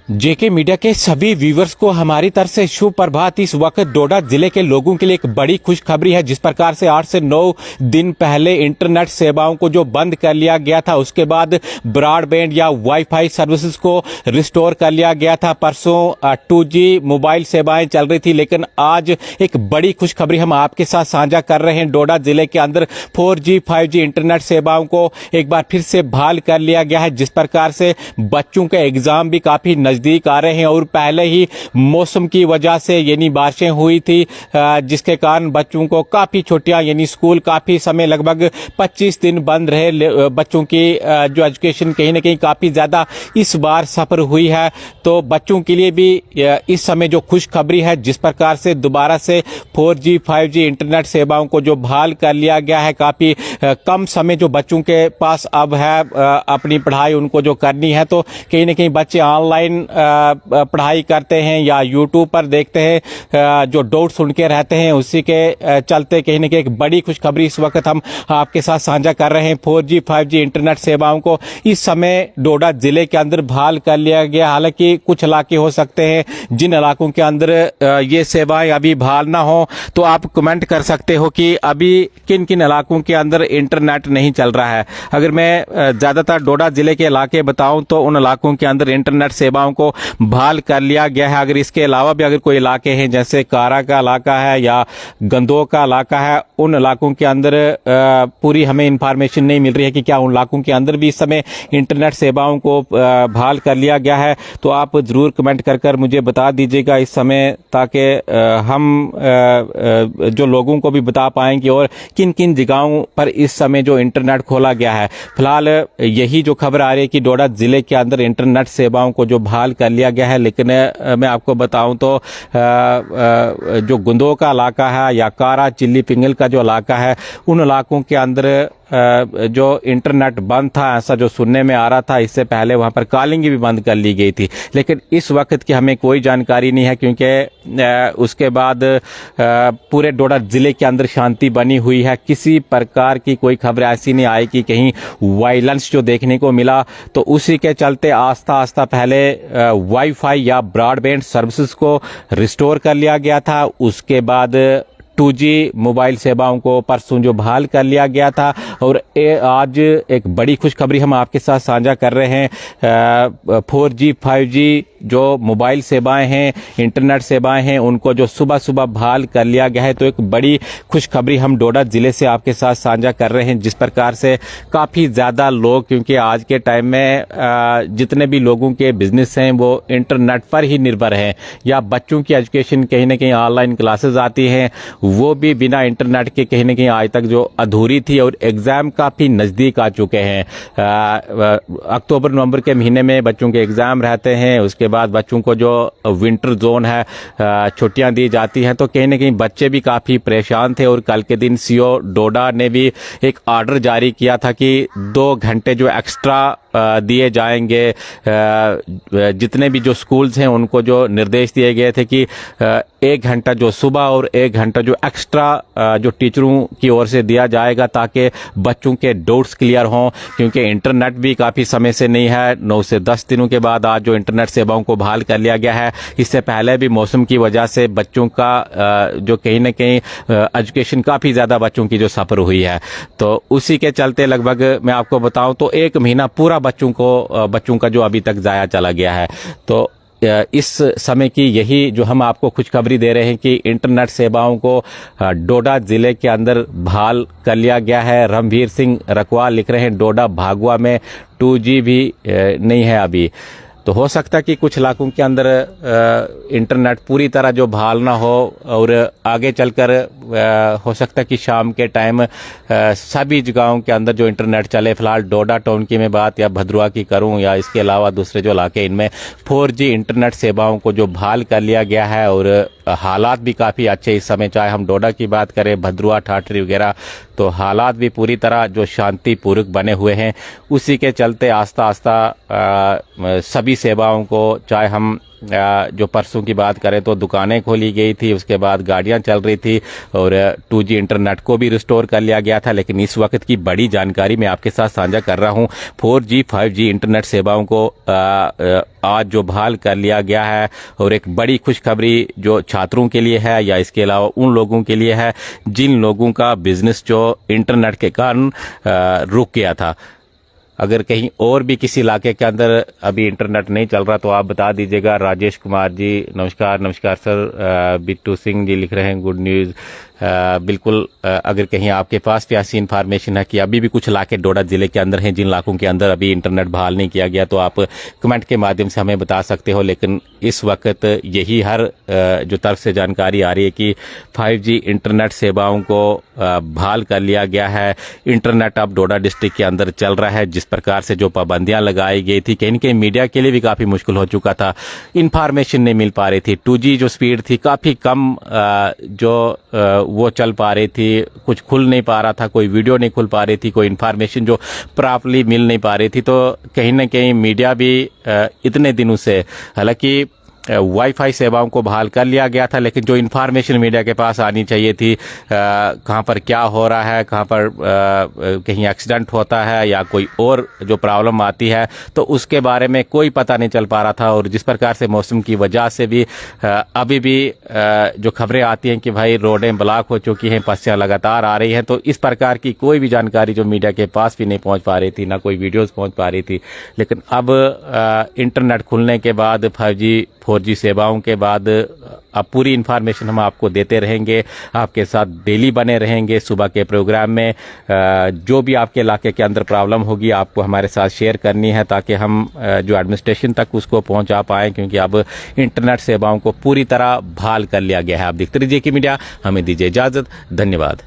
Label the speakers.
Speaker 1: जेके media के सभी viewers को हमारी तरफ से शुभ प्रभात। इस वक्त डोडा जिले के लोगों के लिए एक बड़ी खुशखबरी है। जिस प्रकार से 8 से 9 दिन पहले इंटरनेट सेवाओं को जो बंद कर लिया गया था, उसके बाद ब्रॉडबैंड या वाईफाई सर्विसेज को रिस्टोर कर लिया गया था। परसों 2G मोबाइल सेवाएं चल रही थी, लेकिन आज एक बड़ी खुशखबरी हम आपके साथ साझा कर रहे हैं। डोडा जिले के अंदर 4G 5G इंटरनेट सेवाओं को एक बार फिर से बहाल कर लिया गया है। जिस प्रकार से बच्चों के एग्जाम भी काफी नजदीक आ रहे हैं और पहले ही मौसम की वजह से यानी बारिशें हुई थी, जिसके कारण बच्चों को काफी छुट्टियां यानी स्कूल काफी समय लगभग 25 दिन बंद रहे। बच्चों की जो एजुकेशन कहीं ना कहीं काफी ज्यादा इस बार सफर हुई है। तो बच्चों के लिए भी इस समय जो खुशखबरी है, जिस प्रकार से दोबारा से 4G 5G इंटरनेट सेवाओं को जो बहाल कर लिया गया है, काफी कम समय जो बच्चों के पास अब है अपनी पढ़ाई उनको जो करनी है, तो कहीं ना कहीं बच्चे ऑनलाइन पढ़ाई करते हैं या यूट्यूब पर देखते हैं, जो डाउट्स उनके रहते हैं उसी के चलते कहीं ना कहीं एक बड़ी खुशखबरी इस वक्त हम आपके साथ साझा कर रहे हैं। 4G 5G इंटरनेट सेवाओं को इस समय डोडा जिले के अंदर बहाल कर लिया गया। हालांकि कुछ इलाके हो सकते हैं जिन इलाकों के अंदर ये सेवाएं अभी बहाल ना हो, तो आप कमेंट कर सकते हो कि अभी किन किन इलाकों के अंदर इंटरनेट नहीं चल रहा है। अगर मैं ज्यादातर डोडा जिले के इलाके बताऊं तो उन इलाकों के अंदर इंटरनेट सेवाओं को बहाल कर लिया गया है। अगर इसके अलावा भी अगर कोई इलाके हैं जैसे कारा का इलाका है या गंदो का इलाका है, उन इलाकों के अंदर पूरी हमें इंफॉर्मेशन नहीं मिल रही है कि क्या उन इलाकों के अंदर भी इस समय इंटरनेट सेवाओं को बहाल कर लिया गया है। तो आप जरूर कमेंट कर मुझे बता दीजिएगा इस समय, ताकि हम जो लोगों को भी बता पाएंगे और किन किन जगहों पर इस समय जो इंटरनेट खोला गया है। फिलहाल यही जो खबर आ रही है कि डोडा जिले के अंदर इंटरनेट सेवाओं को जो बहाल कर लिया गया है, लेकिन मैं आपको बताऊं तो जो गुंदो का इलाका है या कारा चिल्ली पिंगल का जो इलाका है, उन इलाकों के अंदर जो इंटरनेट बंद था, ऐसा जो सुनने में आ रहा था। इससे पहले वहां पर कॉलिंग भी बंद कर ली गई थी, लेकिन इस वक्त की हमें कोई जानकारी नहीं है, क्योंकि उसके बाद पूरे डोडा जिले के अंदर शांति बनी हुई है। किसी प्रकार की कोई खबर ऐसी नहीं आई कि कहीं वायलेंस जो देखने को मिला। तो उसी के चलते आस्ता आस्ता पहले वाईफाई या ब्रॉडबैंड सर्विसेज को रिस्टोर कर लिया गया था, उसके बाद 2G मोबाइल सेवाओं को परसों जो बहाल कर लिया गया था। और आज एक बड़ी खुशखबरी हम आपके साथ साझा कर रहे हैं। 4G 5G जो मोबाइल सेवाएं हैं, इंटरनेट सेवाएं हैं, उनको जो सुबह सुबह बहाल कर लिया गया है। तो एक बड़ी खुशखबरी हम डोडा जिले से आपके साथ साझा कर रहे हैं। जिस प्रकार से काफी ज्यादा लोग, क्योंकि आज के टाइम में जितने भी लोगों के बिजनेस हैं वो इंटरनेट पर ही निर्भर हैं, या बच्चों की एजुकेशन कहीं ना कहीं ऑनलाइन क्लासेस आती हैं, वो भी बिना इंटरनेट के कहीं ना कहीं आज तक जो अधूरी थी। और एग्जाम काफी नजदीक आ चुके हैं। अक्टूबर नवंबर के महीने में बच्चों के एग्जाम रहते हैं। उसके बाद बच्चों को जो विंटर जोन है छुट्टियां दी जाती हैं, तो कहीं ना कहीं बच्चे भी काफी परेशान थे। और कल के दिन सीओ डोडा ने भी एक ऑर्डर जारी किया था कि 2 घंटे जो एक्स्ट्रा दिए जाएंगे। जितने भी जो स्कूल्स हैं उनको जो निर्देश दिए गए थे कि 1 घंटा जो सुबह और 1 घंटा जो एक्स्ट्रा जो टीचरों की ओर से दिया जाएगा, ताकि बच्चों के डाउट्स क्लियर हों। क्योंकि इंटरनेट भी काफी समय से नहीं है। 9 से 10 दिनों के बाद आज जो इंटरनेट सेवाओं को बहाल कर लिया गया है। इससे पहले भी मौसम की वजह से बच्चों का जो कहीं ना कहीं एजुकेशन काफी ज्यादा बच्चों की जो सफर हुई है, तो उसी के चलते लगभग मैं आपको बताऊं तो 1 महीना पूरा बच्चों का जो अभी तक जाया चला गया है। तो इस समय की यही जो हम आपको खुशखबरी दे रहे हैं कि इंटरनेट सेवाओं को डोडा जिले के अंदर बहाल कर लिया गया है। रणवीर सिंह रकवा लिख रहे हैं डोडा भागवा में 2G भी नहीं है अभी। तो हो सकता है कि कुछ इलाकों के अंदर इंटरनेट पूरी तरह जो बहाल ना हो, और आगे चलकर हो सकता है कि शाम के टाइम सभी जगहों के अंदर जो इंटरनेट चले। फिलहाल डोडा टाउन की मैं बात या भद्रुआ की करूं या इसके अलावा दूसरे जो इलाके, इनमें 4G इंटरनेट सेवाओं को जो बहाल कर लिया गया है। और हालात भी काफ़ी अच्छे इस समय, चाहे हम डोडा की बात करें, भद्रुआ, ठाठरी वगैरह, तो हालात भी पूरी तरह जो शांतिपूर्वक बने हुए हैं। उसी के चलते आस्ता आस्ता सभी सेवाओं को, चाहे हम जो परसों की बात करें तो दुकानें खोली गई थी, उसके बाद गाड़ियां चल रही थी और 2G इंटरनेट को भी रिस्टोर कर लिया गया था। लेकिन इस वक्त की बड़ी जानकारी मैं आपके साथ साझा कर रहा हूं। 4G 5G इंटरनेट सेवाओं को आज जो बहाल कर लिया गया है और एक बड़ी खुशखबरी जो छात्रों के लिए है या इसके अलावा उन लोगों के लिए है जिन लोगों का बिजनेस जो इंटरनेट के कारण रुक गया था। अगर कहीं और भी किसी इलाके के अंदर अभी इंटरनेट नहीं चल रहा तो आप बता दीजिएगा। राजेश कुमार जी नमस्कार सर। बिट्टू सिंह जी लिख रहे हैं गुड न्यूज़। बिल्कुल, अगर कहीं आपके पास भी ऐसी इन्फॉर्मेशन है कि अभी भी कुछ इलाके डोडा जिले के अंदर हैं जिन इलाकों के अंदर अभी इंटरनेट बहाल नहीं किया गया तो आप कमेंट के माध्यम से हमें बता सकते हो। लेकिन इस वक्त यही हर जो तरफ से जानकारी आ रही है कि 5G इंटरनेट सेवाओं को बहाल कर लिया गया है। इंटरनेट अब डोडा डिस्ट्रिक्ट के अंदर चल रहा है। जिस प्रकार से जो पाबंदियां लगाई गई थी कहीं न कहीं मीडिया के लिए भी काफ़ी मुश्किल हो चुका था, इन्फॉर्मेशन नहीं मिल पा रही थी। 2G जो स्पीड थी काफ़ी कम जो वो चल पा रही थी, कुछ खुल नहीं पा रहा था, कोई वीडियो नहीं खुल पा रही थी, कोई इन्फॉर्मेशन जो प्रॉपरली मिल नहीं पा रही थी। तो कहीं ना कहीं मीडिया भी इतने दिनों से, हालांकि वाईफाई सेवाओं को बहाल कर लिया गया था, लेकिन जो इन्फॉर्मेशन मीडिया के पास आनी चाहिए थी, कहाँ पर क्या हो रहा है, कहाँ पर कहीं एक्सीडेंट होता है या कोई और जो प्रॉब्लम आती है, तो उसके बारे में कोई पता नहीं चल पा रहा था। और जिस प्रकार से मौसम की वजह से भी अभी भी जो खबरें आती हैं कि भाई रोडें ब्लॉक हो चुकी हैं, पस्सियाँ लगातार आ रही हैं, तो इस प्रकार की कोई भी जानकारी जो मीडिया के पास भी नहीं पहुँच पा रही थी, ना कोई वीडियोज़ पहुँच पा रही थी। लेकिन अब इंटरनेट खुलने के बाद 5G 4G सेवाओं के बाद अब पूरी इन्फॉर्मेशन हम आपको देते रहेंगे, आपके साथ डेली बने रहेंगे। सुबह के प्रोग्राम में जो भी आपके इलाके के अंदर प्रॉब्लम होगी आपको हमारे साथ शेयर करनी है ताकि हम जो एडमिनिस्ट्रेशन तक उसको पहुंचा पाएं, क्योंकि अब इंटरनेट सेवाओं को पूरी तरह बहाल कर लिया गया है। आप देखते रहिए की मीडिया, हमें दीजिए इजाजत। धन्यवाद।